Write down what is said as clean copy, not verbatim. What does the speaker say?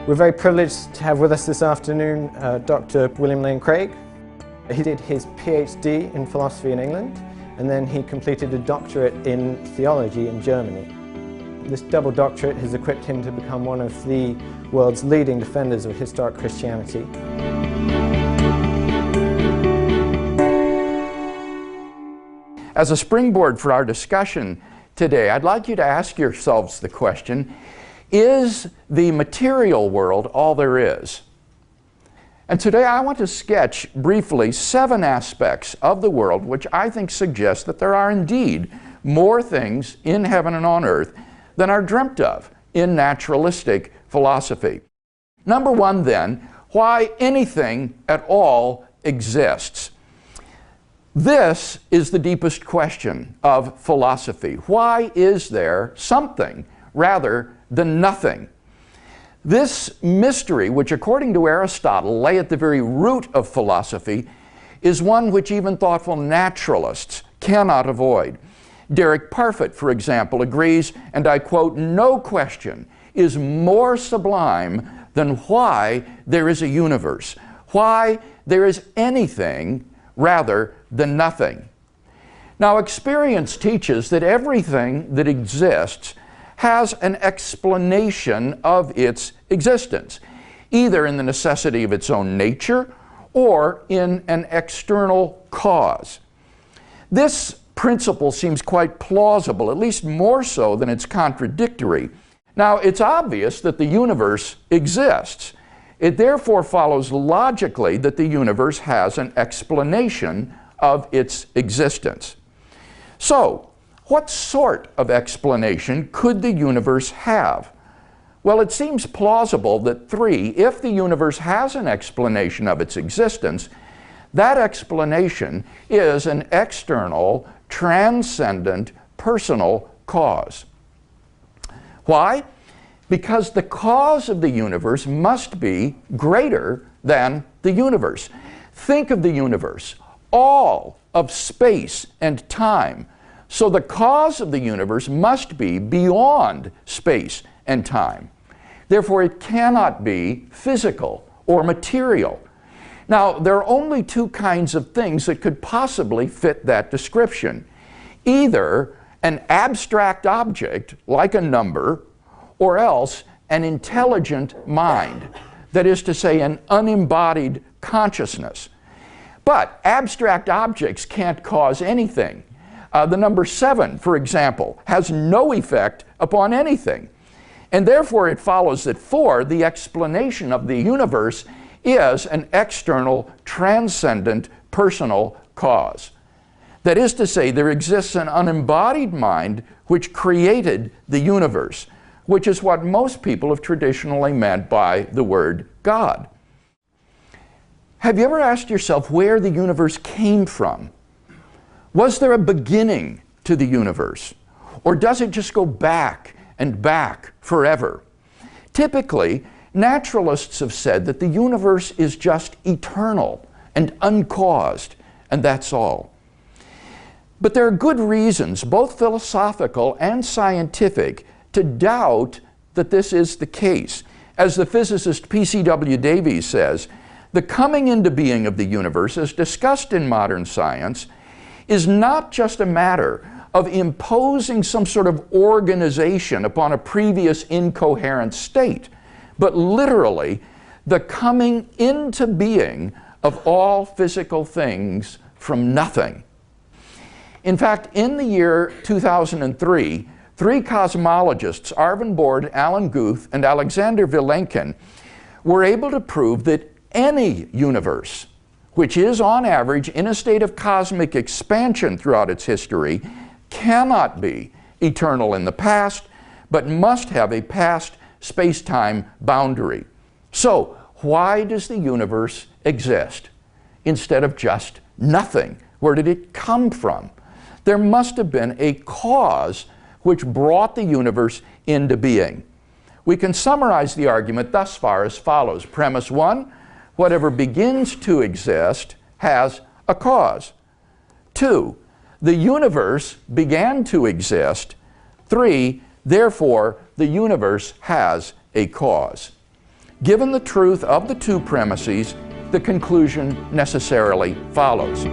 We're very privileged to have with us this afternoon Dr. William Lane Craig. He did his PhD in philosophy in England, and then he completed a doctorate in theology in Germany. This double doctorate has equipped him to become one of the world's leading defenders of historic Christianity. As a springboard for our discussion today, I'd like you to ask yourselves the question, is the material world all there is? And today I want to sketch briefly 7 aspects of the world which I think suggest that there are indeed more things in heaven and on earth than are dreamt of in naturalistic philosophy. Number 1 then, why anything at all exists. This is the deepest question of philosophy. Why is there something rather than nothing? This mystery, which according to Aristotle lay at the very root of philosophy, is one which even thoughtful naturalists cannot avoid. Derek Parfit, for example, agrees, and I quote, "No question is more sublime than why there is a universe, why there is anything rather than nothing." Now, experience teaches that everything that exists has an explanation of its existence, either in the necessity of its own nature or in an external cause. This principle seems quite plausible, at least more so than it's contradictory. Now, it's obvious that the universe exists. It therefore follows logically that the universe has an explanation of its existence. So, what sort of explanation could the universe have? Well, it seems plausible that 3, if the universe has an explanation of its existence, that explanation is an external, transcendent, personal cause. Why? Because the cause of the universe must be greater than the universe. Think of the universe, all of space and time. So the cause of the universe must be beyond space and time. Therefore, it cannot be physical or material. Now, there are only 2 kinds of things that could possibly fit that description. Either an abstract object, like a number, or else an intelligent mind, that is to say, an unembodied consciousness. But abstract objects can't cause anything. The number 7, for example, has no effect upon anything. And therefore it follows that 4, the explanation of the universe is an external, transcendent, personal cause. That is to say, there exists an unembodied mind which created the universe, which is what most people have traditionally meant by the word God. Have you ever asked yourself where the universe came from? Was there a beginning to the universe? Or does it just go back and back forever? Typically, naturalists have said that the universe is just eternal and uncaused, and that's all. But there are good reasons, both philosophical and scientific, to doubt that this is the case. As the physicist P.C.W. Davies says, the coming into being of the universe, as discussed in modern science, is not just a matter of imposing some sort of organization upon a previous incoherent state, but literally the coming into being of all physical things from nothing. In fact, in the year 2003, 3 cosmologists, Arvin Bord, Alan Guth, and Alexander Vilenkin, were able to prove that any universe, which is on average in a state of cosmic expansion throughout its history, cannot be eternal in the past, but must have a past space-time boundary. So, why does the universe exist instead of just nothing? Where did it come from? There must have been a cause which brought the universe into being. We can summarize the argument thus far as follows. Premise 1, whatever begins to exist has a cause. 2, the universe began to exist. 3, therefore, the universe has a cause. Given the truth of the two premises, the conclusion necessarily follows.